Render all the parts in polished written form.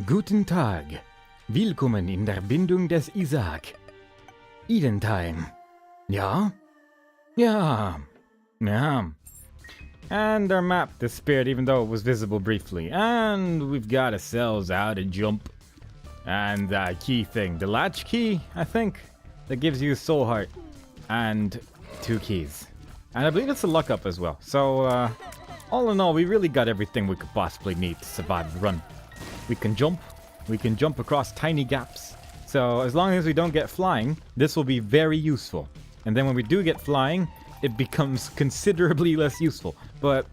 Guten Tag. Willkommen in der Bindung des Isaac. Eden time. Ja? Yeah. Yeah. And our map disappeared even though it was visible briefly. And we've got ourselves out a jump. And the key thing. The latch key, I think, that gives you soul heart. And 2 keys. And I believe it's a luck up as well. So, all in all, we really got everything we could possibly need to survive the run. We can jump across tiny gaps. So as long as we don't get flying, this will be very useful. And then when we do get flying, it becomes considerably less useful. But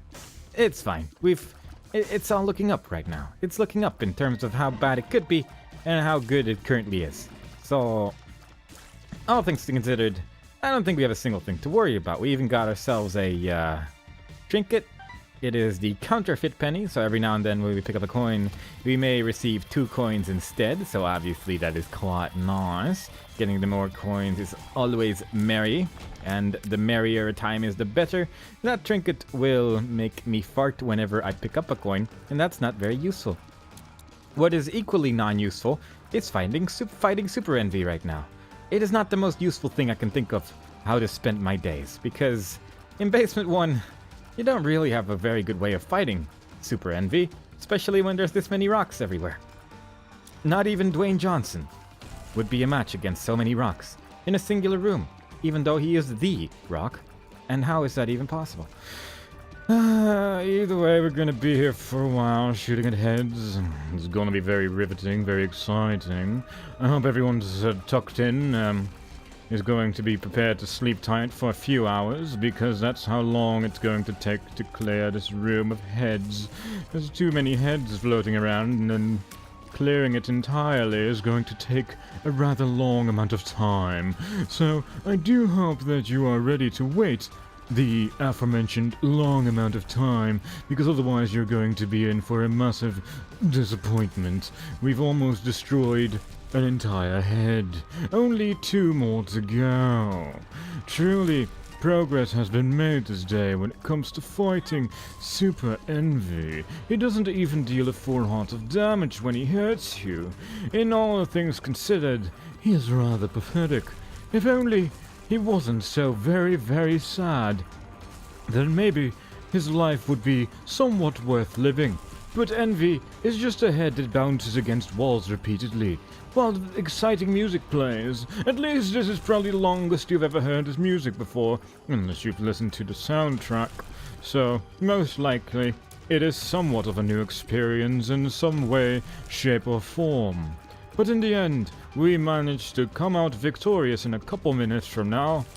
it's fine. It's all looking up right now. It's looking up in terms of how bad it could be and how good it currently is. So, all things considered, I don't think we have a single thing to worry about. We even got ourselves a trinket. It is the counterfeit penny, so every now and then when we pick up a coin, we may receive 2 coins instead, so obviously that is quite nice. Getting the more coins is always merry, and the merrier a time is the better. That trinket will make me fart whenever I pick up a coin, and that's not very useful. What is equally non-useful is fighting Super Envy right now. It is not the most useful thing I can think of how to spend my days, because in Basement 1, you don't really have a very good way of fighting Super Envy, especially when there's this many rocks everywhere. Not even Dwayne Johnson would be a match against so many rocks in a singular room, even though he is the rock. And how is that even possible? Either way, we're gonna be here for a while, shooting at heads. It's gonna be very riveting, very exciting. I hope everyone's tucked in, is going to be prepared to sleep tight for a few hours, because that's how long it's going to take to clear this room of heads. There's too many heads floating around, and then clearing it entirely is going to take a rather long amount of time. So I do hope that you are ready to wait the aforementioned long amount of time, because otherwise you're going to be in for a massive disappointment. We've almost destroyed an entire head. Only 2 more to go. Truly, progress has been made this day when it comes to fighting Super Envy. He doesn't even deal a full heart of damage when he hurts you. In all things considered, he is rather pathetic. If only he wasn't so very, very sad, then maybe his life would be somewhat worth living. But Envy is just a head that bounces against walls repeatedly, while exciting music plays. At least this is probably the longest you've ever heard his music before, unless you've listened to the soundtrack. So, most likely, it is somewhat of a new experience in some way, shape or form. But in the end, we managed to come out victorious in a couple minutes from now.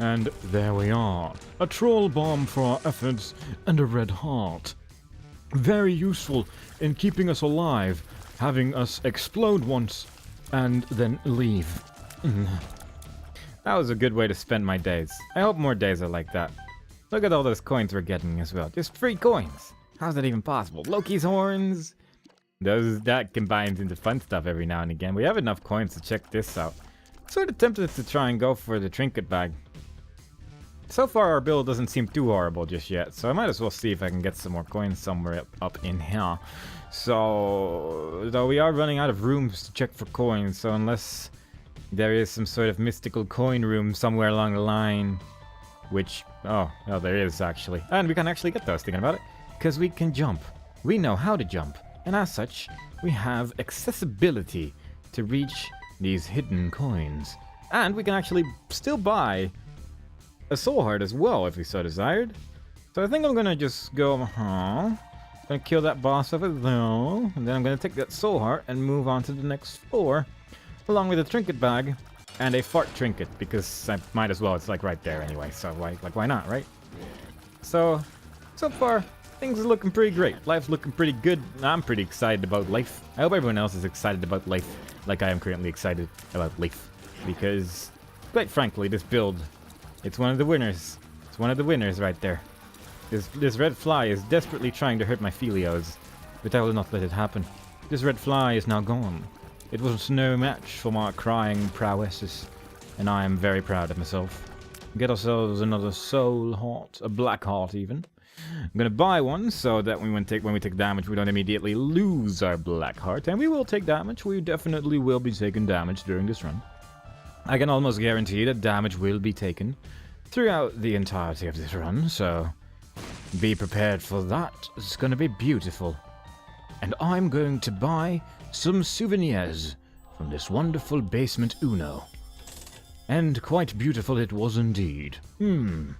And there we are. A troll bomb for our efforts and a red heart. Very useful in keeping us alive, having us explode once and then leave. That was a good way to spend my days. I hope more days are like that. Look at all those coins we're getting as well. Just free coins. How's that even possible? Loki's horns. That combines into fun stuff every now and again. We have enough coins to check this out. Sort of tempted to try and go for the trinket bag. So far our build doesn't seem too horrible just yet, so I might as well see if I can get some more coins somewhere up in here. So, though we are running out of rooms to check for coins, so unless there is some sort of mystical coin room somewhere along the line, which, oh, there is actually. And we can actually get those, thinking about it, because we can jump. We know how to jump, and as such, we have accessibility to reach these hidden coins. And we can actually still buy a soul heart as well, if we so desired. So I think I'm gonna just go, gonna kill that boss over there, and then I'm gonna take that soul heart and move on to the next floor, along with a trinket bag and a fart trinket, because I might as well, it's like right there anyway, so why not, right? So far, things are looking pretty great. Life's looking pretty good. I'm pretty excited about life. I hope everyone else is excited about life, like I am currently excited about life, because, quite frankly, this build, it's one of the winners. It's one of the winners right there. This red fly is desperately trying to hurt my Felios, but I will not let it happen. This red fly is now gone. It was no match for my crying prowesses, and I am very proud of myself. Get ourselves another soul heart, a black heart even. I'm gonna buy one so that when we take damage, we don't immediately lose our black heart. And we will take damage. We definitely will be taking damage during this run. I can almost guarantee that damage will be taken throughout the entirety of this run, so be prepared for that. It's gonna be beautiful. And I'm going to buy some souvenirs from this wonderful basement Uno. And quite beautiful it was indeed. I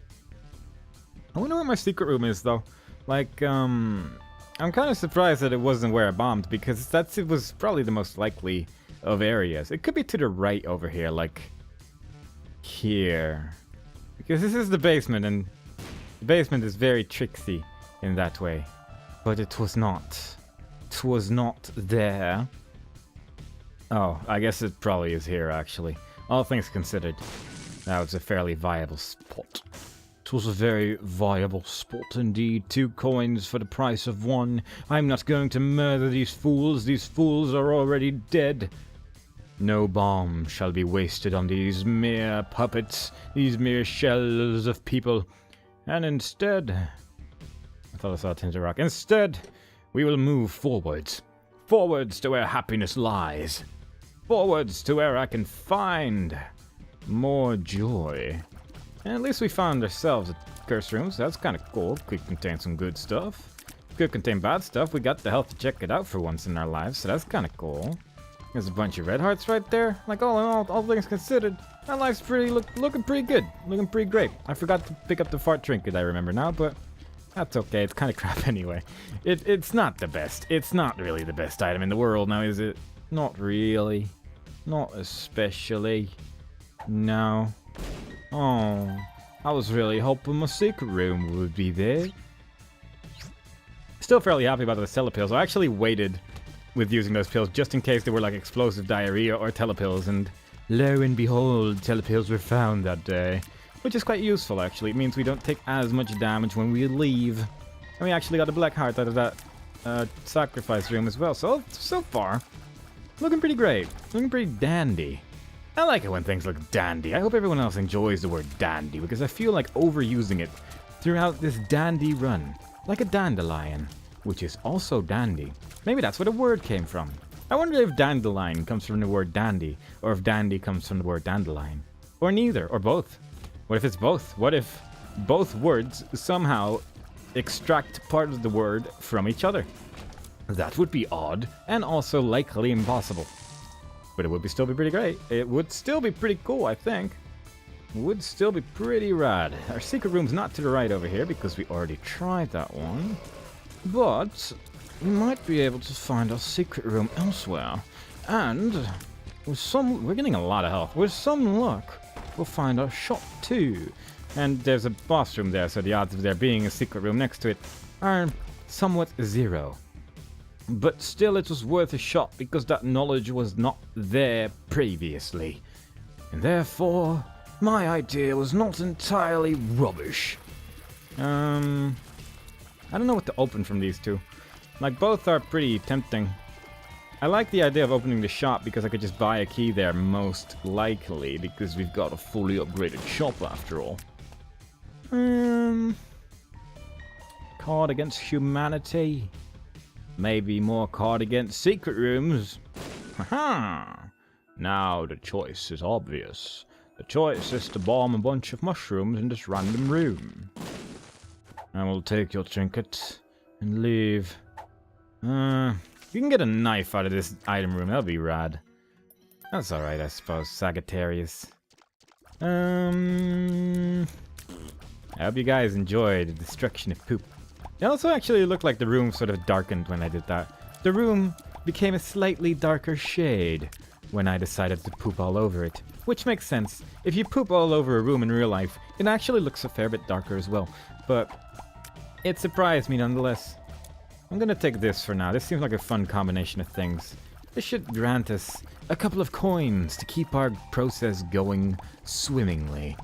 wonder what my secret room is, though. Like, I'm kind of surprised that it wasn't where I bombed, because it was probably the most likely of areas. It could be to the right over here, like here. Because this is the basement, and the basement is very tricksy in that way. But it was not. It was not there. Oh, I guess it probably is here, actually. All things considered, that was a fairly viable spot. It was a very viable spot indeed. 2 coins for the price of 1. I'm not going to murder these fools. These fools are already dead. No bomb shall be wasted on these mere puppets, these mere shells of people. And instead... I thought I saw a tinted rock. Instead, we will move forwards. Forwards to where happiness lies. Forwards to where I can find more joy. And at least we found ourselves a curse room, so that's kind of cool. Could contain some good stuff. Could contain bad stuff. We got the health to check it out for once in our lives, so that's kind of cool. There's a bunch of red hearts right there. Like, all in all things considered, my life's looking pretty good. Looking pretty great. I forgot to pick up the fart trinket, I remember now, but that's okay. It's kind of crap anyway. It's not the best. It's not really the best item in the world now, is it? Not really. Not especially. No. Oh, I was really hoping my secret room would be there. Still fairly happy about the telepills. I actually waited with using those pills just in case they were like explosive diarrhea or telepills, and lo and behold, telepills were found that day. Which is quite useful, actually. It means we don't take as much damage when we leave. And we actually got a black heart out of that sacrifice room as well. So far, looking pretty great. Looking pretty dandy. I like it when things look dandy. I hope everyone else enjoys the word dandy, because I feel like overusing it throughout this dandy run. Like a dandelion, which is also dandy. Maybe that's where the word came from. I wonder if dandelion comes from the word dandy, or if dandy comes from the word dandelion. Or neither, or both. What if it's both? What if both words somehow extract part of the word from each other? That would be odd, and also likely impossible. But it would still be pretty great. It would still be pretty cool, I think. It would still be pretty rad. Our secret room's not to the right over here because we already tried that one. But we might be able to find our secret room elsewhere. And we're getting a lot of health. With some luck, we'll find our shop too. And there's a boss room there, so the odds of there being a secret room next to it are somewhat 0. But still, it was worth a shot because that knowledge was not there previously. And therefore, my idea was not entirely rubbish. I don't know what to open from these two. Like, both are pretty tempting. I like the idea of opening the shop because I could just buy a key there, most likely, because we've got a fully upgraded shop after all. Card against humanity. Maybe more card against secret rooms. Haha! Now the choice is obvious. The choice is to bomb a bunch of mushrooms in this random room. I will take your trinket and leave. You can get a knife out of this item room. That'll be rad. That's alright, I suppose. Sagittarius. I hope you guys enjoyed the destruction of poop. It also actually looked like the room sort of darkened when I did that. The room became a slightly darker shade when I decided to poop all over it. Which makes sense. If you poop all over a room in real life, it actually looks a fair bit darker as well. But it surprised me nonetheless. I'm gonna take this for now. This seems like a fun combination of things. This should grant us a couple of coins to keep our process going swimmingly.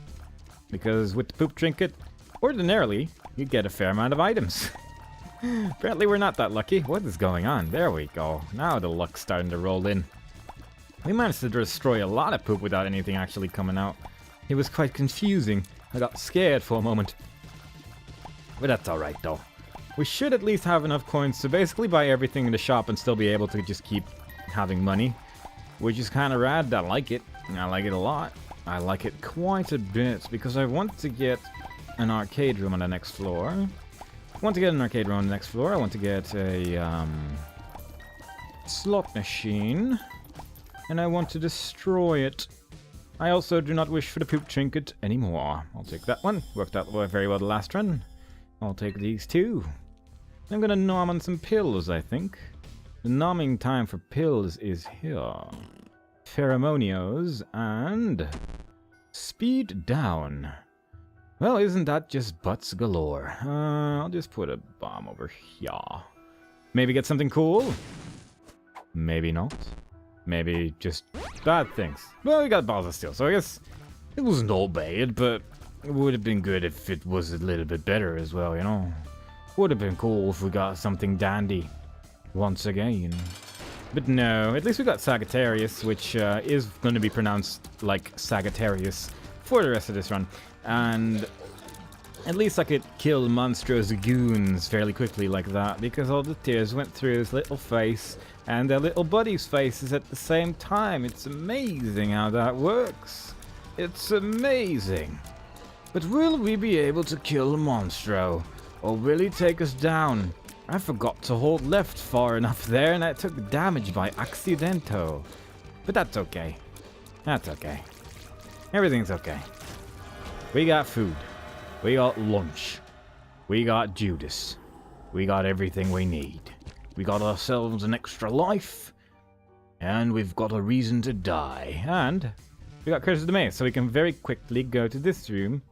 Because with the poop trinket, ordinarily, you get a fair amount of items. Apparently we're not that lucky. What is going on? There we go. Now the luck's starting to roll in. We managed to destroy a lot of poop without anything actually coming out. It was quite confusing. I got scared for a moment. But that's alright, though. We should at least have enough coins to basically buy everything in the shop and still be able to just keep having money. Which is kind of rad. I like it. I like it a lot. I like it quite a bit because I want to get an arcade room on the next floor. I want to get an arcade room on the next floor. I want to get a slot machine. And I want to destroy it. I also do not wish for the poop trinket anymore. I'll take that one. Worked out very well the last run. I'll take these two. I'm gonna nom on some pills, I think. The nomming time for pills is here. Pheromonios and speed down. Well, isn't that just butts galore? I'll just put a bomb over here. Maybe get something cool? Maybe not. Maybe just bad things. Well, we got balls of steel, so I guess it wasn't all bad, but it would have been good if it was a little bit better as well, you know? Would have been cool if we got something dandy once again. But no, at least we got Sagittarius, which is going to be pronounced like Sagittarius for the rest of this run. And at least I could kill Monstro's goons fairly quickly like that, because all the tears went through his little face and their little buddies' faces at the same time. It's amazing how that works. It's amazing. But will we be able to kill Monstro? Or will he take us down? I forgot to hold left far enough there and I took damage by accidento. But that's okay. That's okay. Everything's okay. We got food. We got lunch. We got Judas. We got everything we need. We got ourselves an extra life. And we've got a reason to die. And we got Curse of the Maze, so we can very quickly go to this room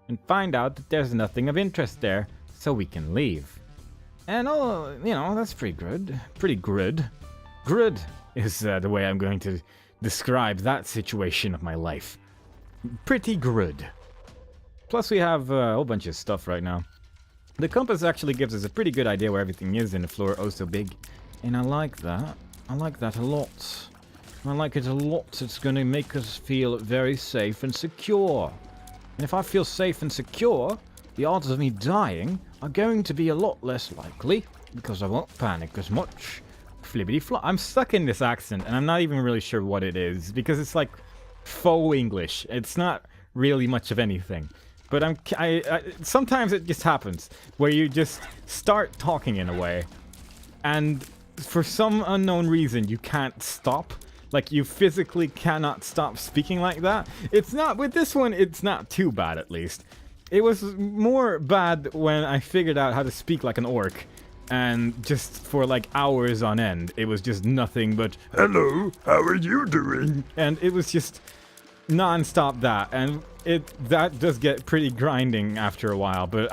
and find out that there's nothing of interest there, so we can leave. And oh, you know, that's pretty good. Pretty good. Good is the way I'm going to describe that situation of my life. Pretty good. Plus we have a whole bunch of stuff right now. The compass actually gives us a pretty good idea where everything is in the floor, oh so big. And I like that. I like that a lot. I like it a lot. It's going to make us feel very safe and secure. And if I feel safe and secure, the odds of me dying are going to be a lot less likely, because I won't panic as much. Flippity flop. I'm stuck in this accent, and I'm not even really sure what it is, because it's like faux English. It's not really much of anything. But sometimes it just happens, where you just start talking in a way, and for some unknown reason you can't stop. Like, you physically cannot stop speaking like that. It's not, with this one, it's not too bad at least. It was more bad when I figured out how to speak like an orc. And just for like hours on end, it was just nothing but, "Hello, how are you doing?" And it was just non-stop that. And that does get pretty grinding after a while. But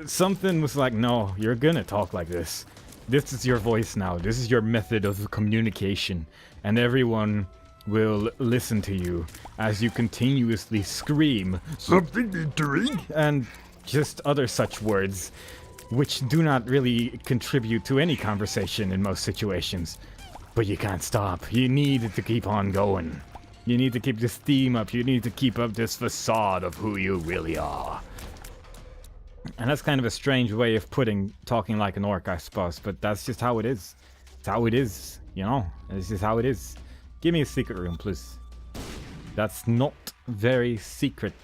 something was like, no, you're gonna talk like this. This is your voice now. This is your method of communication. And everyone will listen to you as you continuously scream, "Something intriguing," and just other such words, which do not really contribute to any conversation in most situations. But you can't stop. You need to keep on going. You need to keep this theme up. You need to keep up this facade of who you really are. And that's kind of a strange way of talking like an orc, I suppose, but that's just how it is. It's how it is, you know? It's just how it is. Give me a secret room, please. That's not very secret,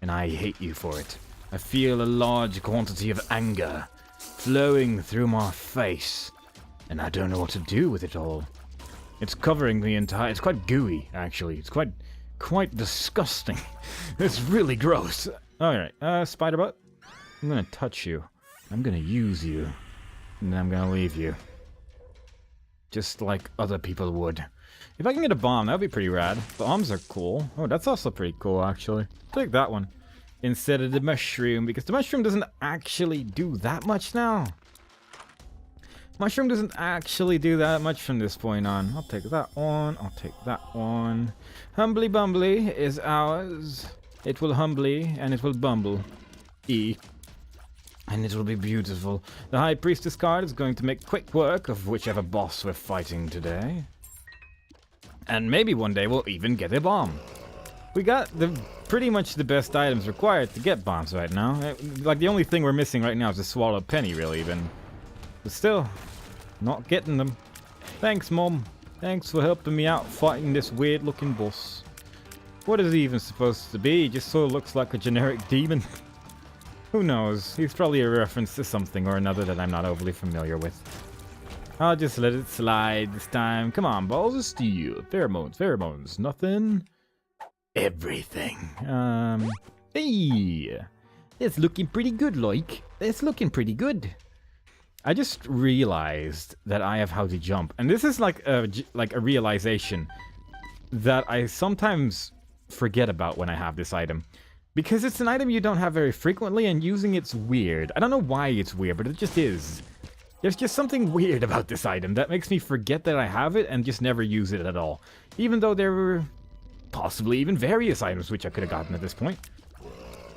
and I hate you for it. I feel a large quantity of anger flowing through my face, and I don't know what to do with it all. It's covering the entire... It's quite gooey, actually. It's quite disgusting. It's really gross. Alright, spider butt. I'm gonna touch you. I'm gonna use you. And then I'm gonna leave you. Just like other people would. If I can get a bomb, that would be pretty rad. Bombs are cool. Oh, that's also pretty cool, actually. Take that one. Instead of the mushroom, because the mushroom doesn't actually do that much now. Mushroom doesn't actually do that much from this point on. I'll take that one. I'll take that one. Humbly Bumbly is ours. It will humbly and it will bumble. And it will be beautiful. The High Priestess card is going to make quick work of whichever boss we're fighting today. And maybe one day we'll even get a bomb. We got the pretty much the best items required to get bombs right now. Like, the only thing we're missing right now is a swallowed penny, really, even. But still, not getting them. Thanks, Mom. Thanks for helping me out fighting this weird-looking boss. What is he even supposed to be? He just sort of looks like a generic demon. Who knows? He's probably a reference to something or another that I'm not overly familiar with. I'll just let it slide this time. Come on, balls of steel. Pheromones. Nothing. Everything. Hey. It's looking pretty good, like. It's looking pretty good. I just realized that I have how to jump. And this is like a realization that I sometimes forget about when I have this item. Because it's an item you don't have very frequently, and using it's weird. I don't know why it's weird, but it just is. There's just something weird about this item that makes me forget that I have it and just never use it at all. Even though there were possibly even various items which I could have gotten at this point.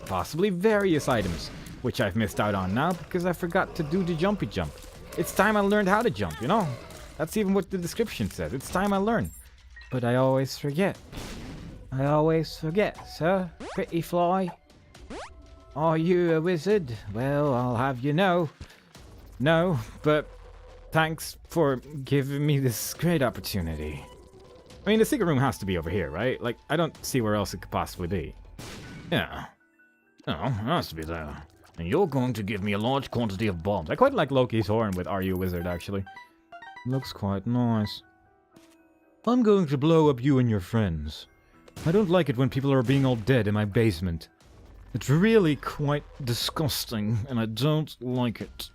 Possibly various items which I've missed out on now because I forgot to do the jumpy jump. It's time I learned how to jump, you know? That's even what the description says. It's time I learn. But I always forget. I always forget, sir. Pretty fly. Are you a wizard? Well, I'll have you know. No, but thanks for giving me this great opportunity. I mean, the secret room has to be over here, right? Like, I don't see where else it could possibly be. Yeah. No, it has to be there. And you're going to give me a large quantity of bombs. I quite like Loki's horn with Are You a Wizard, actually. Looks quite nice. I'm going to blow up you and your friends. I don't like it when people are being all dead in my basement. It's really quite disgusting, and I don't like it.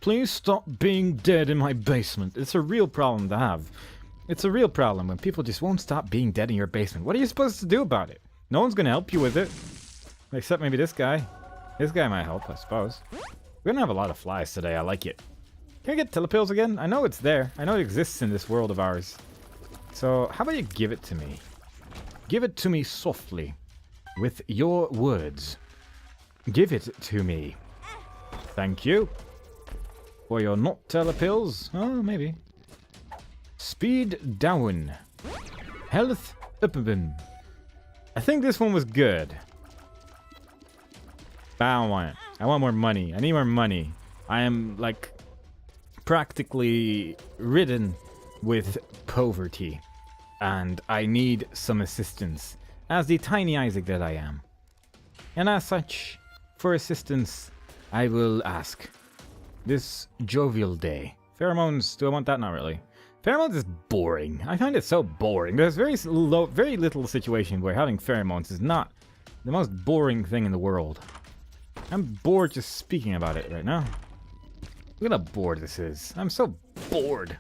Please stop being dead in my basement. It's a real problem to have. It's a real problem when people just won't stop being dead in your basement. What are you supposed to do about it? No one's gonna help you with it. Except maybe this guy. This guy might help, I suppose. We're gonna have a lot of flies today. I like it. Can I get telepills again? I know it's there. I know it exists in this world of ours. So, how about you give it to me? Give it to me softly. With your words. Give it to me. Thank you. For your not telepills? Oh, maybe. Speed down. Health up. I think this one was good. But I don't want it. I want more money. I need more money. I am, like, practically ridden with poverty. And I need some assistance. As the tiny Isaac that I am. And as such, for assistance, I will ask. This jovial day. Pheromones, do I want that? Not really. Pheromones is boring. I find it so boring. There's very little situation where having pheromones is not the most boring thing in the world. I'm bored just speaking about it right now. Look at how bored this is. I'm so bored.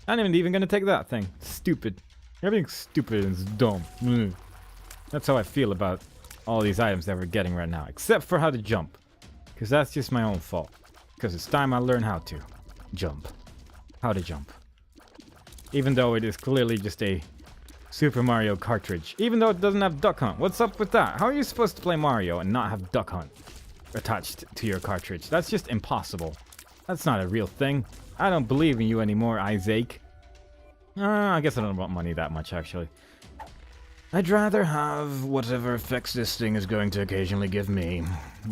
I'm not even gonna take that thing. Stupid. Everything's stupid and it's dumb. That's how I feel about all these items that we're getting right now. Except for how to jump. Because that's just my own fault. Because it's time I learn how to jump. How to jump. Even though it is clearly just a Super Mario cartridge. Even though it doesn't have Duck Hunt. What's up with that? How are you supposed to play Mario and not have Duck Hunt attached to your cartridge? That's just impossible. That's not a real thing. I don't believe in you anymore, Isaac. I guess I don't want money that much, actually. I'd rather have whatever effects this thing is going to occasionally give me.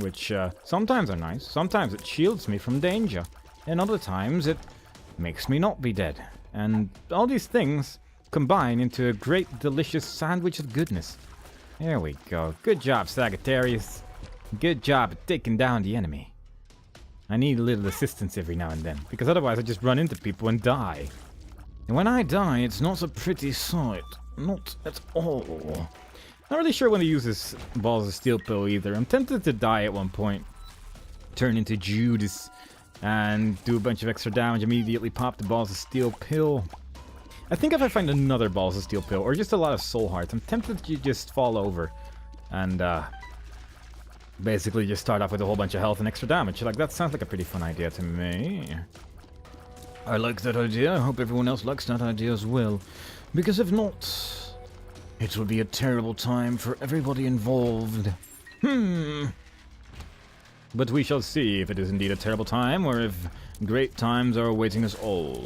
Which, sometimes are nice. Sometimes it shields me from danger. And other times it makes me not be dead. And all these things combine into a great, delicious sandwich of goodness. There we go. Good job, Sagittarius. Good job at taking down the enemy. I need a little assistance every now and then. Because otherwise I just run into people and die. And when I die, it's not a pretty sight. Not at all. Not really sure when to use this Balls of Steel pill either. I'm tempted to die at one point. Turn into Judas. And do a bunch of extra damage. Immediately pop the Balls of Steel pill. I think if I find another Balls of Steel pill. Or just a lot of soul hearts. I'm tempted to just fall over. And basically just start off with a whole bunch of health and extra damage. Like, that sounds like a pretty fun idea to me. I like that idea. I hope everyone else likes that idea as well. Because if not, it will be a terrible time for everybody involved. But we shall see if it is indeed a terrible time, or if great times are awaiting us all.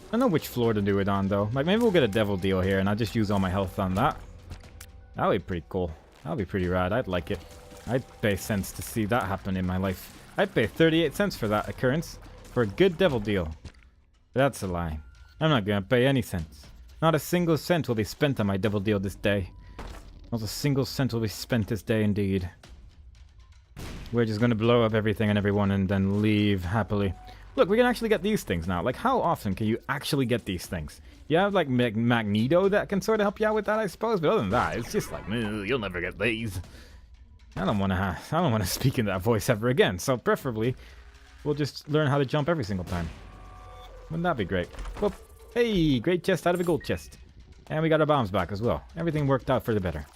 I don't know which floor to do it on, though. Like, maybe we'll get a devil deal here, and I'll just use all my health on that. That would be pretty cool. That'll be pretty rad. I'd like it. I'd pay cents to see that happen in my life. I'd pay 38 cents for that occurrence. For a good devil deal. That's a lie. I'm not gonna pay any cents. Not a single cent will be spent on my devil deal this day. Not a single cent will be spent this day indeed. We're just gonna blow up everything and everyone and then leave happily. Look, we can actually get these things now. Like, how often can you actually get these things? You have, like, Magneto that can sort of help you out with that, I suppose. But other than that, it's just like, you'll never get these. I don't want to speak in that voice ever again. So, preferably, we'll just learn how to jump every single time. Wouldn't that be great? Whoop. Hey, great chest out of a gold chest. And we got our bombs back as well. Everything worked out for the better.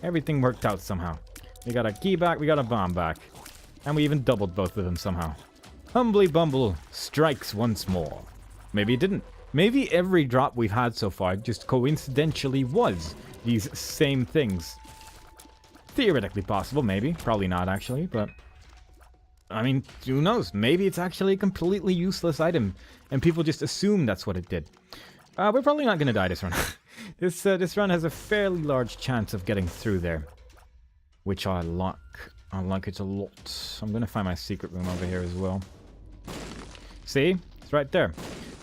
Everything worked out somehow. We got a key back, we got a bomb back. And we even doubled both of them somehow. Humbly Bumble strikes once more. Maybe it didn't. Maybe every drop we've had so far just coincidentally was these same things. Theoretically possible, maybe. Probably not, actually, but... I mean, who knows? Maybe it's actually a completely useless item, and people just assume that's what it did. We're probably not going to die this run. This run has a fairly large chance of getting through there. Which I like. I like it a lot. I'm going to find my secret room over here as well. See? It's right there.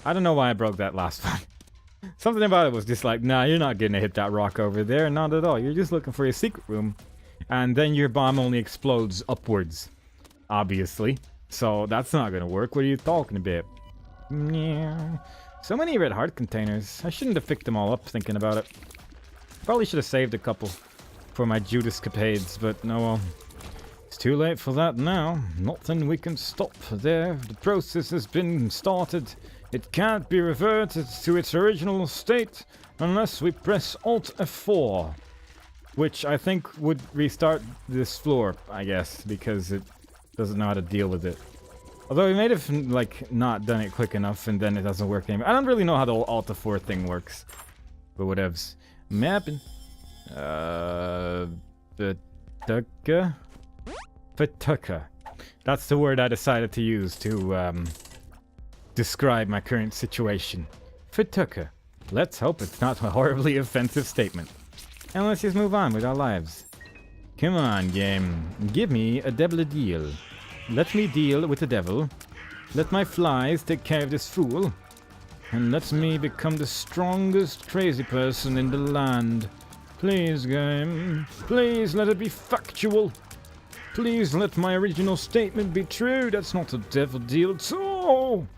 I don't know why I broke that last one. Something about it was just like, nah, you're not going to hit that rock over there. Not at all. You're just looking for your secret room. And then your bomb only explodes upwards. Obviously. So that's not going to work. What are you talking about? Yeah. So many red heart containers. I shouldn't have picked them all up thinking about it. Probably should have saved a couple for my Judas capades, but no, well. It's too late for that now. Nothing we can stop there. The process has been started. It can't be reverted to its original state unless we press Alt F4. Which I think would restart this floor, I guess, because it doesn't know how to deal with it. Although we may have, like, not done it quick enough and then it doesn't work anymore. I don't really know how the whole Alt F4 thing works. But whatevs. Mapping. Fatuka. That's the word I decided to use to, describe my current situation. Fatuka. Let's hope it's not a horribly offensive statement. And let's just move on with our lives. Come on, game. Give me a devil deal. Let me deal with the devil. Let my flies take care of this fool. And let me become the strongest crazy person in the land. Please, game. Please let it be factual. Please let my original statement be true. That's not a devil deal at all.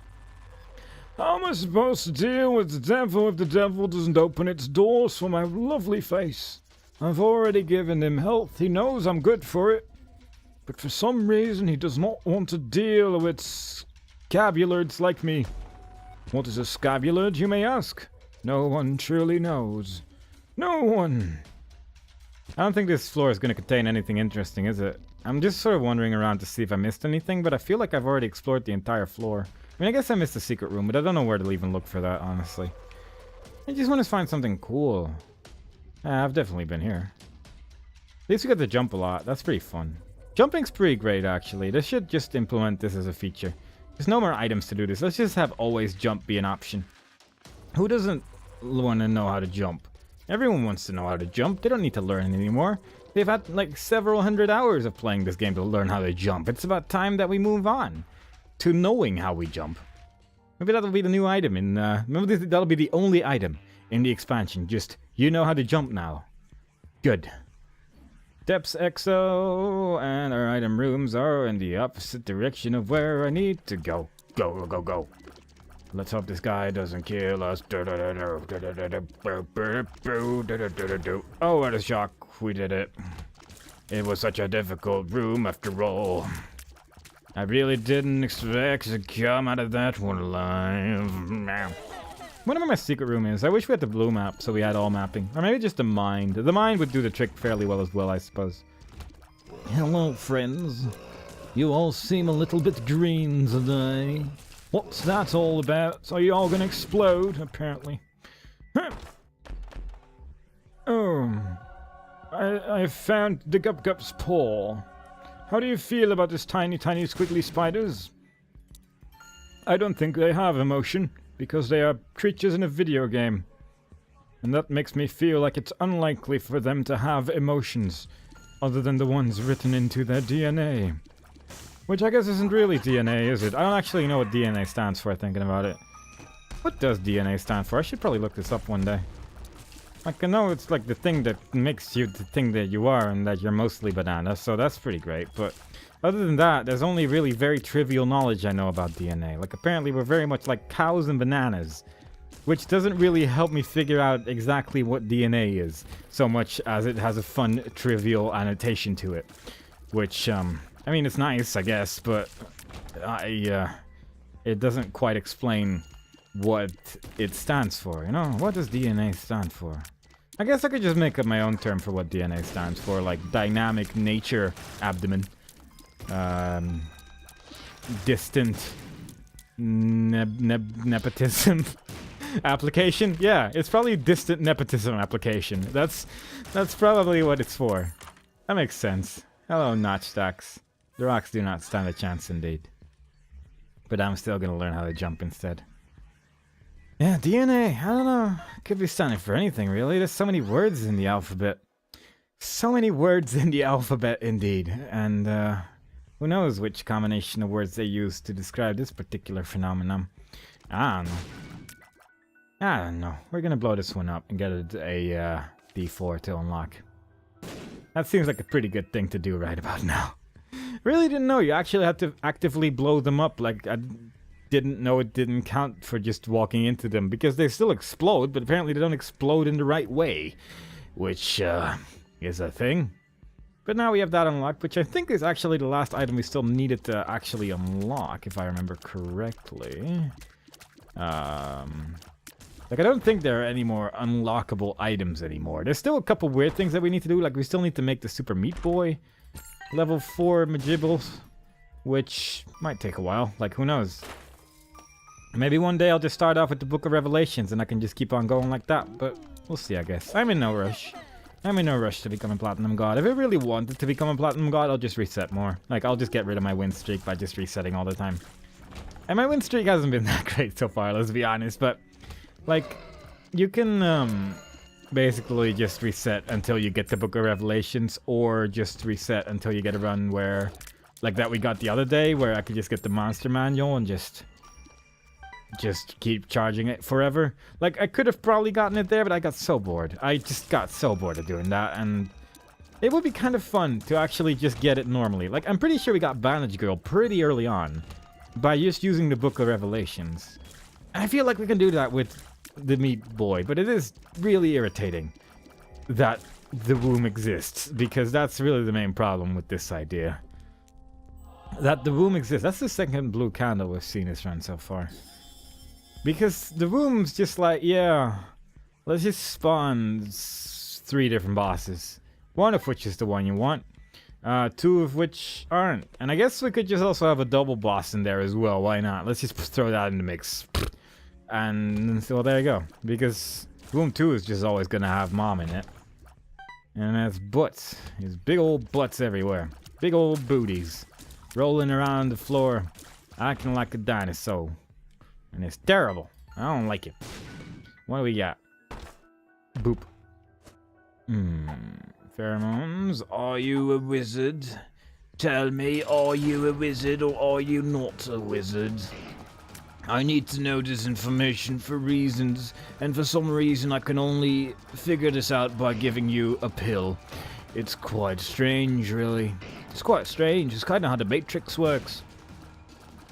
How am I supposed to deal with the devil if the devil doesn't open its doors for my lovely face? I've already given him health. He knows I'm good for it. But for some reason, he does not want to deal with scabulards like me. What is a scabulard, you may ask? No one truly knows. No one. I don't think this floor is going to contain anything interesting, is it? I'm just sort of wandering around to see if I missed anything, but I feel like I've already explored the entire floor. I mean, I guess I missed the secret room, but I don't know where to even look for that, honestly. I just want to find something cool. I've definitely been here. At least we get to jump a lot. That's pretty fun. Jumping's pretty great, actually. They should just implement this as a feature. There's no more items to do this. Let's just have always jump be an option. Who doesn't want to know how to jump? Everyone wants to know how to jump. They don't need to learn anymore. They've had like several hundred hours of playing this game to learn how to jump. It's about time that we move on to knowing how we jump. Maybe that'll be the new item in, maybe that'll be the only item in the expansion. Just, you know how to jump now. Good. Depths XO, and our item rooms are in the opposite direction of where I need to go. Go, go, go. Let's hope this guy doesn't kill us. Oh, what a shock. We did it. It was such a difficult room after all. I really didn't expect to come out of that one alive. Whatever my secret room is, I wish we had the blue map so we had all mapping. Or maybe just the mind. The mind would do the trick fairly well as well, I suppose. Hello, friends. You all seem a little bit green today. What's that all about? Are you all gonna explode? Apparently. I found the Gup-Gup's paw. How do you feel about this tiny, tiny squiggly spiders? I don't think they have emotion, because they are creatures in a video game. And that makes me feel like it's unlikely for them to have emotions other than the ones written into their DNA. Which I guess isn't really DNA, is it? I don't actually know what DNA stands for, thinking about it. What does DNA stand for? I should probably look this up one day. Like, I know it's like the thing that makes you the thing that you are and that you're mostly banana, so that's pretty great, but other than that, there's only really very trivial knowledge I know about DNA. Like, apparently we're very much like cows and bananas, which doesn't really help me figure out exactly what DNA is, so much as it has a fun, trivial annotation to it. Which, I mean, it's nice, I guess, but it doesn't quite explain what it stands for, you know? What does DNA stand for? I guess I could just make up my own term for what DNA stands for, like dynamic nature abdomen. Distant nepotism application? Yeah, it's probably distant nepotism application. That's probably what it's for. That makes sense. Hello, notch stacks. The rocks do not stand a chance indeed. But I'm still gonna learn how to jump instead. Yeah, DNA, I don't know. Could be standing for anything, really. There's so many words in the alphabet. So many words in the alphabet, indeed. And, who knows which combination of words they use to describe this particular phenomenon. I don't know. We're gonna blow this one up and get a D4 to unlock. That seems like a pretty good thing to do right about now. Really didn't know you actually had to actively blow them up. Like, I didn't know it didn't count for just walking into them, because they still explode, but apparently they don't explode in the right way, which is a thing. But now we have that unlocked, which I think is actually the last item we still needed to actually unlock, if I remember correctly. Like, I don't think there are any more unlockable items anymore. There's still a couple weird things that we need to do, like we still need to make the Super Meat Boy level 4 Majibbles, which might take a while, like who knows. Maybe one day I'll just start off with the Book of Revelations and I can just keep on going like that, but we'll see, I guess. I'm in no rush. I'm in no rush to become a Platinum God. If I really wanted to become a Platinum God, I'll just reset more. Like, I'll just get rid of my win streak by just resetting all the time. And my win streak hasn't been that great so far, let's be honest, but, like, you can, basically just reset until you get the Book of Revelations, or just reset until you get a run where, like that we got the other day, where I could just get the Monster Manual and just keep charging it forever. Like, I could have probably gotten it there, but I got so bored. I just got so bored of doing that, and it would be kind of fun to actually just get it normally. Like, I'm pretty sure we got Bandage Girl pretty early on by just using the Book of Revelations. And I feel like we can do that with the Meat Boy, but it is really irritating that the womb exists, because that's really the main problem with this idea. That the womb exists. That's the second blue candle we've seen this run so far. Because the womb's just like, yeah, let's just spawn 3 different bosses. One of which is the one you want. 2 of which aren't. And I guess we could just also have a double boss in there as well. Why not? Let's just throw that in the mix. And so there you go. Because Womb 2 is just always gonna have Mom in it. And that's butts. There's big old butts everywhere. Big old booties. Rolling around the floor. Acting like a dinosaur. And it's terrible. I don't like it. What do we got? Boop. Pheromones. Are you a wizard? Tell me, are you a wizard or are you not a wizard? I need to know this information for reasons, and for some reason I can only figure this out by giving you a pill. It's quite strange, really. It's quite strange. It's kind of how the Matrix works.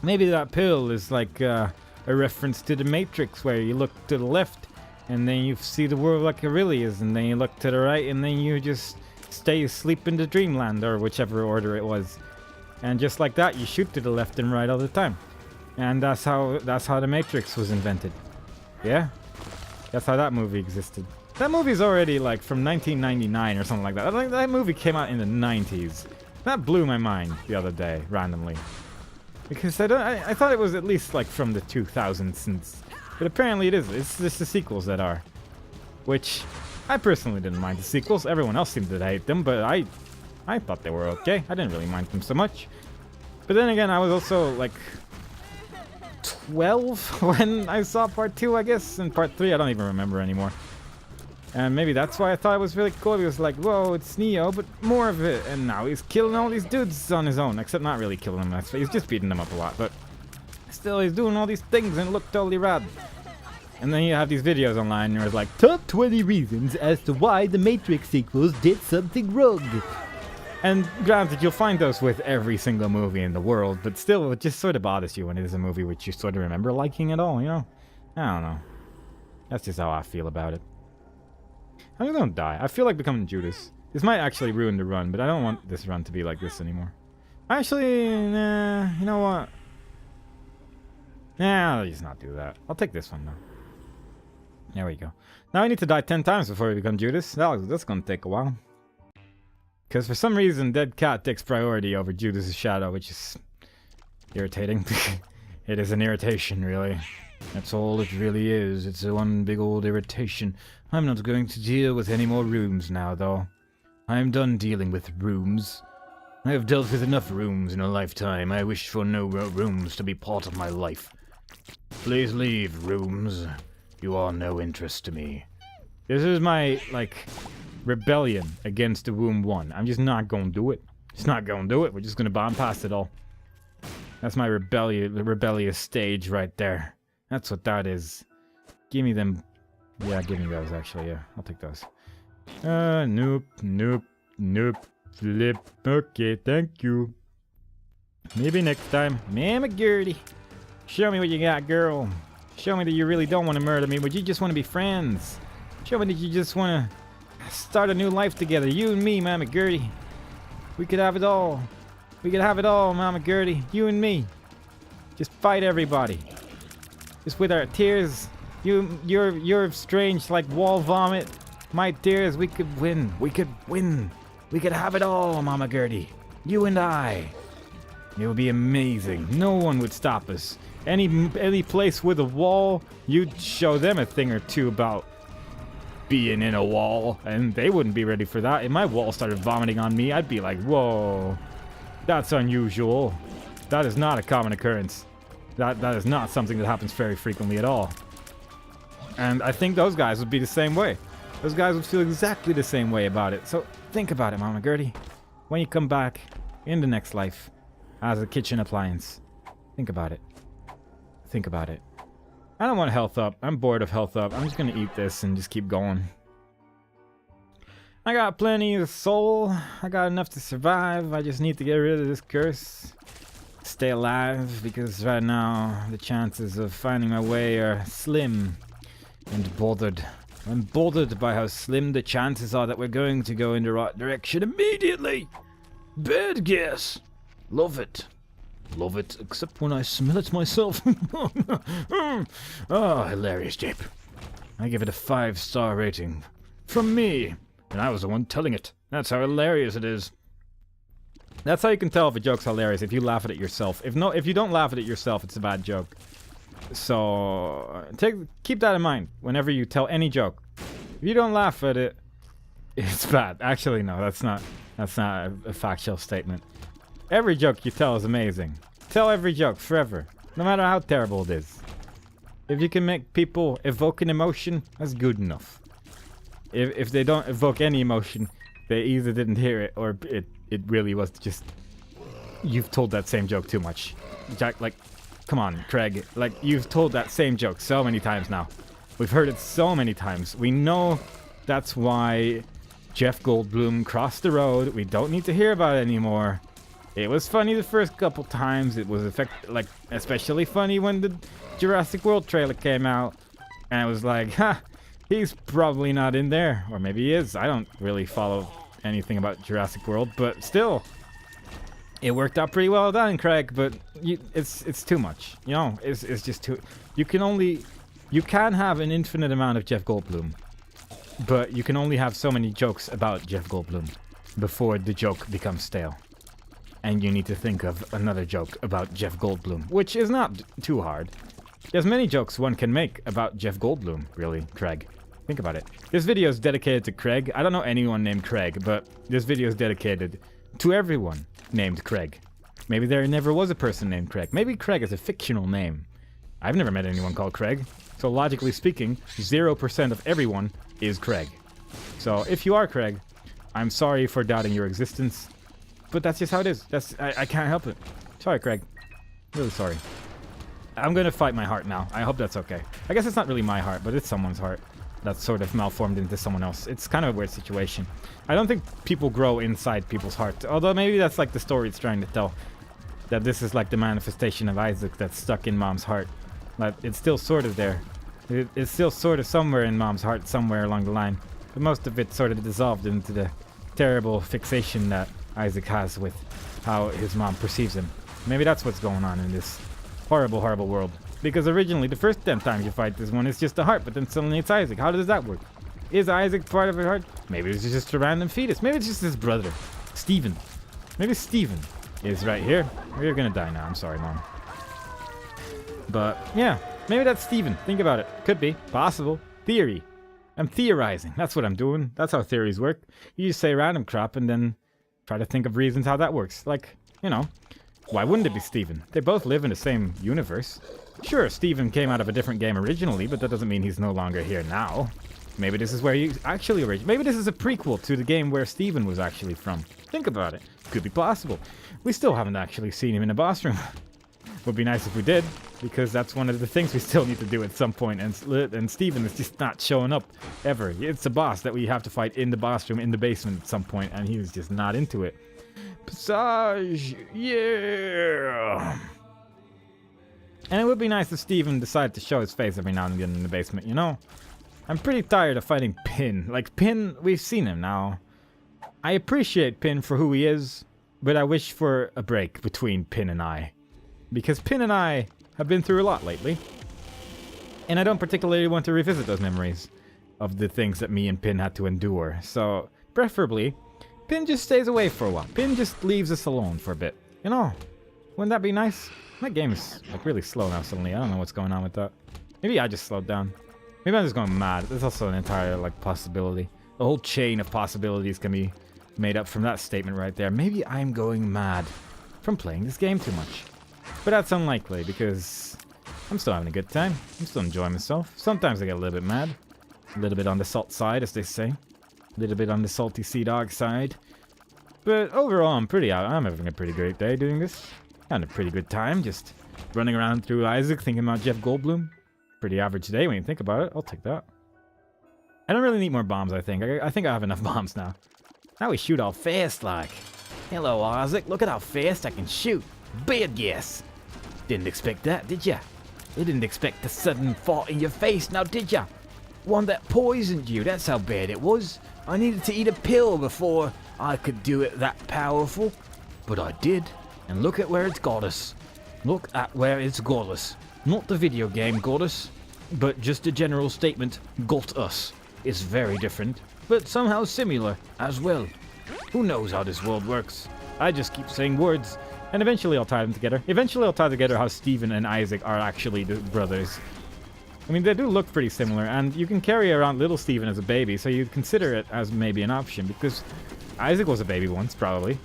Maybe that pill is like a reference to the Matrix, where you look to the left and then you see the world like it really is, and then you look to the right and then you just stay asleep in the dreamland, or whichever order it was. And just like that, you shoot to the left and right all the time. And that's how the Matrix was invented. Yeah? That's how that movie existed. That movie's already like from 1999 or something like that. That movie came out in the 90s. That blew my mind the other day, randomly. Because I thought it was at least like from the 2000s, but apparently it is. It's just the sequels that are. Which, I personally didn't mind the sequels. Everyone else seemed to hate them, but I thought they were okay. I didn't really mind them so much. But then again, I was also like 12 when I saw part 2, I guess, and part 3 I don't even remember anymore. And maybe that's why I thought it was really cool. He was like, whoa, it's Neo, but more of it. And now he's killing all these dudes on his own. Except not really killing them. He's just beating them up a lot. But still, he's doing all these things and it looked totally rad. And then you have these videos online and it was like, top 20 reasons as to why the Matrix sequels did something wrong. And granted, you'll find those with every single movie in the world. But still, it just sort of bothers you when it is a movie which you sort of remember liking at all, you know? I don't know. That's just how I feel about it. I don't die. I feel like becoming Judas. This might actually ruin the run, but I don't want this run to be like this anymore. Actually, nah, you know what? Nah, I'll just not do that. I'll take this one, though. There we go. Now I need to die 10 times before we become Judas. That's gonna take a while. Because for some reason, Dead Cat takes priority over Judas' shadow, which is irritating. It is an irritation, really. That's all it really is. It's one big old irritation. I'm not going to deal with any more rooms now, though. I am done dealing with rooms. I have dealt with enough rooms in a lifetime. I wish for no more rooms to be part of my life. Please leave, rooms. You are no interest to me. This is my, like, rebellion against the Womb 1. I'm just not gonna do it. Just not gonna do it. We're just gonna bomb past it all. That's my rebellious stage right there. That's what that is. Give me them. Yeah, give me those, actually. Yeah, I'll take those. Nope, nope, nope. Flip. Okay, thank you. Maybe next time. Mama Gertie. Show me what you got, girl. Show me that you really don't want to murder me, but you just want to be friends. Show me that you just want to start a new life together. You and me, Mama Gertie. We could have it all. We could have it all, Mama Gertie. You and me. Just fight everybody. Just with our tears. You're strange like wall vomit. My tears, we could win. We could win. We could have it all, Mama Gertie. You and I. It would be amazing. No one would stop us. Any place with a wall, you'd show them a thing or two about being in a wall, and they wouldn't be ready for that. If my wall started vomiting on me, I'd be like, whoa, that's unusual. That is not a common occurrence. That is not something that happens very frequently at all. And I think those guys would be the same way. Those guys would feel exactly the same way about it. So think about it, Mama Gertie. When you come back in the next life as a kitchen appliance, think about it. Think about it. I don't want health up. I'm bored of health up. I'm just gonna eat this and just keep going. I got plenty of soul. I got enough to survive. I just need to get rid of this curse. Stay alive, because right now the chances of finding my way are slim and bothered. I'm bothered by how slim the chances are that we're going to go in the right direction immediately. Bad guess. Love it. Love it, except when I smell it myself. Oh, hilarious, Jape. I give it a 5-star rating. From me. And I was the one telling it. That's how hilarious it is. That's how you can tell if a joke's hilarious, if you laugh at it yourself. If you don't laugh at it yourself, it's a bad joke. So keep that in mind whenever you tell any joke. If you don't laugh at it, it's bad. Actually, no, that's not a factual statement. Every joke you tell is amazing. Tell every joke forever, no matter how terrible it is. If you can make people evoke an emotion, that's good enough. If they don't evoke any emotion, they either didn't hear it or it really was just you've told that same joke too much. Jack, like, come on, Craig. Like, you've told that same joke so many times now. We've heard it so many times. We know that's why Jeff Goldblum crossed the road. We don't need to hear about it anymore. It was funny the first couple times. It was especially funny when the Jurassic World trailer came out. And it was like, ha, he's probably not in there. Or maybe he is. I don't really follow anything about Jurassic World, but still. It worked out pretty well done, Craig, but it's too much. You know, it's just too... You can have an infinite amount of Jeff Goldblum, but you can only have so many jokes about Jeff Goldblum before the joke becomes stale. And you need to think of another joke about Jeff Goldblum, which is not too hard. There's many jokes one can make about Jeff Goldblum, really, Craig. Think about it. This video is dedicated to Craig. I don't know anyone named Craig, but this video is dedicated to everyone named Craig. Maybe there never was a person named Craig. Maybe Craig is a fictional name. I've never met anyone called Craig. So logically speaking, 0% of everyone is Craig. So if you are Craig, I'm sorry for doubting your existence, but that's just how it is. I can't help it. Sorry, Craig. Really sorry. I'm gonna fight my heart now. I hope that's okay. I guess it's not really my heart, but it's someone's heart that's sort of malformed into someone else. It's kind of a weird situation. I don't think people grow inside people's hearts, although maybe that's like the story it's trying to tell. That this is like the manifestation of Isaac that's stuck in Mom's heart. Like, it's still sort of there. It's still sort of somewhere in Mom's heart, somewhere along the line. But most of it sort of dissolved into the terrible fixation that Isaac has with how his mom perceives him. Maybe that's what's going on in this horrible, horrible world. Because originally, the first 10 times you fight this one, it's just a heart, but then suddenly it's Isaac. How does that work? Is Isaac part of her heart? Maybe it's just a random fetus. Maybe it's just his brother, Steven. Maybe Steven is right here. You're gonna die now. I'm sorry, Mom. But, yeah. Maybe that's Steven. Think about it. Could be. Possible. Theory. I'm theorizing. That's what I'm doing. That's how theories work. You just say random crap and then try to think of reasons how that works. Like, you know, why wouldn't it be Steven? They both live in the same universe. Sure, Steven came out of a different game originally, but that doesn't mean he's no longer here now. Maybe this is where he actually originated. Maybe this is a prequel to the game where Steven was actually from. Think about it. Could be possible. We still haven't actually seen him in a boss room. Would be nice if we did, because that's one of the things we still need to do at some point, and Steven is just not showing up, ever. It's a boss that we have to fight in the boss room, in the basement at some point, and he was just not into it. Passage! Yeah! And it would be nice if Steven decided to show his face every now and again in the basement, you know? I'm pretty tired of fighting Pin. Like, Pin, we've seen him now. I appreciate Pin for who he is, but I wish for a break between Pin and I. Because Pin and I have been through a lot lately. And I don't particularly want to revisit those memories of the things that me and Pin had to endure. So, preferably, Pin just stays away for a while. Pin just leaves us alone for a bit. You know, wouldn't that be nice? My game is like really slow now suddenly. I don't know what's going on with that. Maybe I just slowed down. Maybe I'm just going mad. There's also an entire like possibility. A whole chain of possibilities can be made up from that statement right there. Maybe I'm going mad from playing this game too much. But that's unlikely because I'm still having a good time. I'm still enjoying myself. Sometimes I get a little bit mad. A little bit on the salt side, as they say. A little bit on the salty sea dog side. But overall, I'm having a pretty great day doing this. Having a pretty good time, just running around through Isaac, thinking about Jeff Goldblum. Pretty average day when you think about it. I'll take that. I don't really need more bombs, I think. I think I have enough bombs now. Now we shoot all fast, like. Hello, Isaac. Look at how fast I can shoot. Bad guess. Didn't expect that, did ya? You didn't expect a sudden thought in your face, now did ya? One that poisoned you, that's how bad it was. I needed to eat a pill before I could do it that powerful. But I did. And look at where it's got us. Look at where it's got us. Not the video game got us, but just a general statement, got us. It's very different, but somehow similar as well. Who knows how this world works? I just keep saying words, and eventually I'll tie them together. Eventually I'll tie together how Steven and Isaac are actually the brothers. I mean, they do look pretty similar, and you can carry around little Steven as a baby, so you'd consider it as maybe an option, because Isaac was a baby once, probably.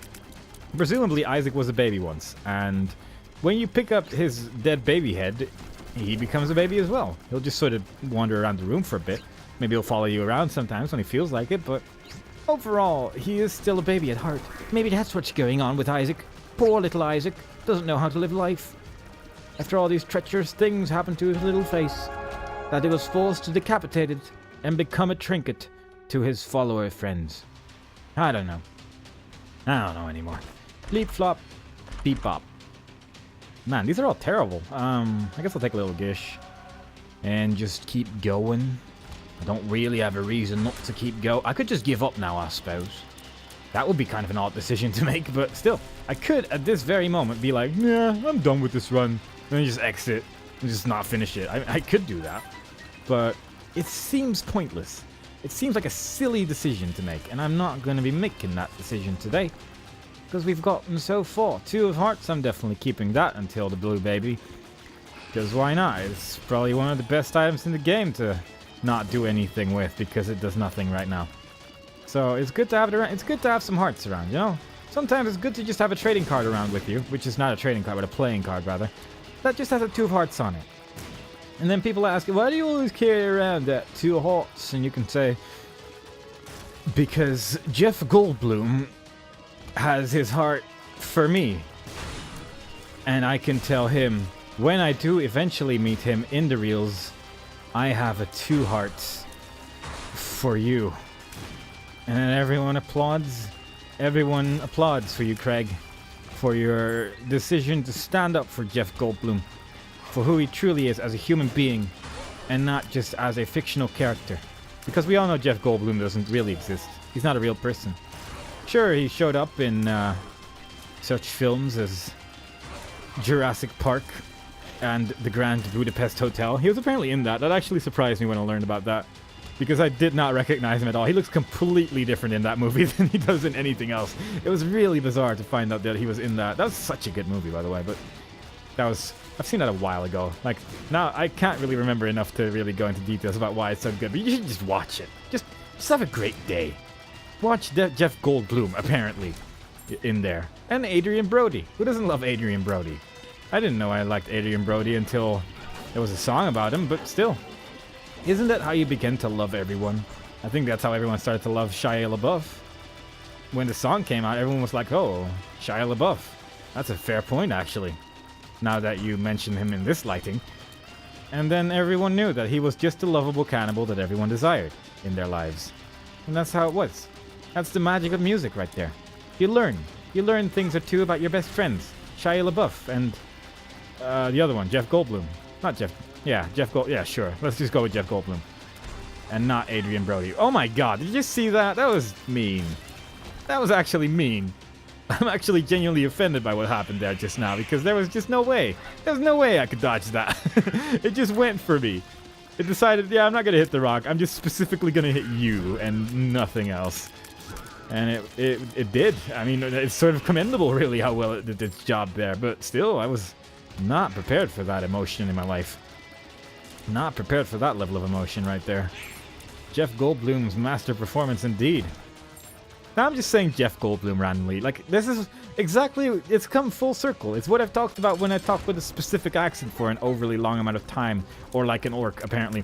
Presumably, Isaac was a baby once, and when you pick up his dead baby head, he becomes a baby as well. He'll just sort of wander around the room for a bit. Maybe he'll follow you around sometimes when he feels like it, but overall, he is still a baby at heart. Maybe that's what's going on with Isaac. Poor little Isaac doesn't know how to live life. After all these treacherous things happened to his little face, that he was forced to decapitate it and become a trinket to his follower friends. I don't know. I don't know anymore. Bleep flop, beep bop. Man, these are all terrible. I guess I'll take a little gish and just keep going. I don't really have a reason not to keep going. I could just give up now, I suppose. That would be kind of an odd decision to make, but still, I could at this very moment be like, yeah, I'm done with this run, and then just exit and just not finish it. I could do that, but it seems pointless. It seems like a silly decision to make, and I'm not going to be making that decision today. Because we've gotten so far. 2 of hearts, I'm definitely keeping that until the blue baby. Because why not? It's probably one of the best items in the game to not do anything with, because it does nothing right now. So it's good to have it around. It's good to have some hearts around, you know? Sometimes it's good to just have a trading card around with you, which is not a trading card, but a playing card rather. That just has a 2 of hearts on it. And then people ask, why do you always carry around that 2 of hearts? And you can say, Because Jeff Goldblum has his heart for me. And I can tell him, when I do eventually meet him in the reels, I have a 2 hearts for you. And then everyone applauds. Everyone applauds for you, Craig. For your decision to stand up for Jeff Goldblum. For who he truly is as a human being. And not just as a fictional character. Because we all know Jeff Goldblum doesn't really exist. He's not a real person. Sure, he showed up in such films as Jurassic Park and The Grand Budapest Hotel. He was apparently in that. That actually surprised me when I learned about that. Because I did not recognize him at all. He looks completely different in that movie than he does in anything else. It was really bizarre to find out that he was in that. That was such a good movie, by the way, but that was... I've seen that a while ago. Like, now I can't really remember enough to really go into details about why it's so good, but you should just watch it. Just have a great day. Watch Jeff Goldblum, apparently, in there. And Adrian Brody. Who doesn't love Adrian Brody? I didn't know I liked Adrian Brody until there was a song about him, but still. Isn't that how you begin to love everyone? I think that's how everyone started to love Shia LaBeouf. When the song came out, everyone was like, oh, Shia LaBeouf. That's a fair point, actually. Now that you mention him in this lighting. And then everyone knew that he was just a lovable cannibal that everyone desired in their lives. And that's how it was. That's the magic of music right there. You learn. You learn things or two about your best friends. Shia LaBeouf and the other one, Jeff Goldblum. Not Jeff... Yeah, Jeff Gold... Yeah, sure. Let's just go with Jeff Goldblum. And not Adrian Brody. Oh my god, did you see that? That was mean. That was actually mean. I'm actually genuinely offended by what happened there just now, because there was just no way. There was no way I could dodge that. It just went for me. It decided, yeah, I'm not going to hit the rock. I'm just specifically going to hit you and nothing else. And it did. I mean, it's sort of commendable, really, how well it did its job there. But still, I was not prepared for that emotion in my life. Not prepared for that level of emotion right there. Jeff Goldblum's master performance indeed. Now I'm just saying Jeff Goldblum randomly. Like, this is exactly... It's come full circle. It's what I've talked about when I talk with a specific accent for an overly long amount of time. Or like an orc, apparently.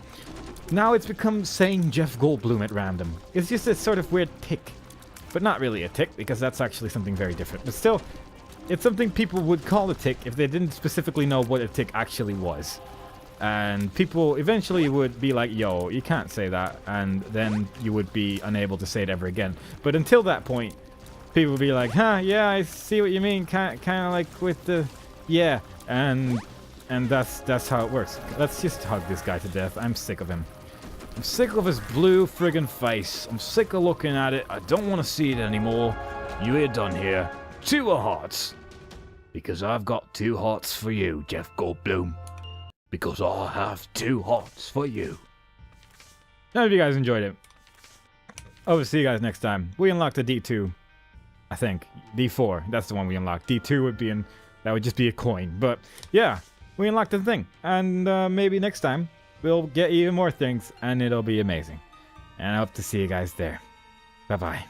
Now it's become saying Jeff Goldblum at random. It's just a sort of weird tick. But not really a tick, because that's actually something very different. But still, it's something people would call a tick if they didn't specifically know what a tick actually was. And people eventually would be like, yo, you can't say that. And then you would be unable to say it ever again. But until that point, people would be like, huh, yeah, I see what you mean. Kind of like with the, yeah. And that's how it works. Let's just hug this guy to death. I'm sick of him. I'm sick of his blue friggin' face. I'm sick of looking at it. I don't want to see it anymore. You ain't done here. 2 hearts. Because I've got 2 hearts for you, Jeff Goldblum. Because I have 2 hearts for you. I hope you guys enjoyed it. I will see you guys next time. We unlocked the D2. I think. D4. That's the one we unlocked. D2 would be in... That would just be a coin. But, yeah. We unlocked the thing. And maybe next time, we'll get even more things. And it'll be amazing. And I hope to see you guys there. Bye-bye.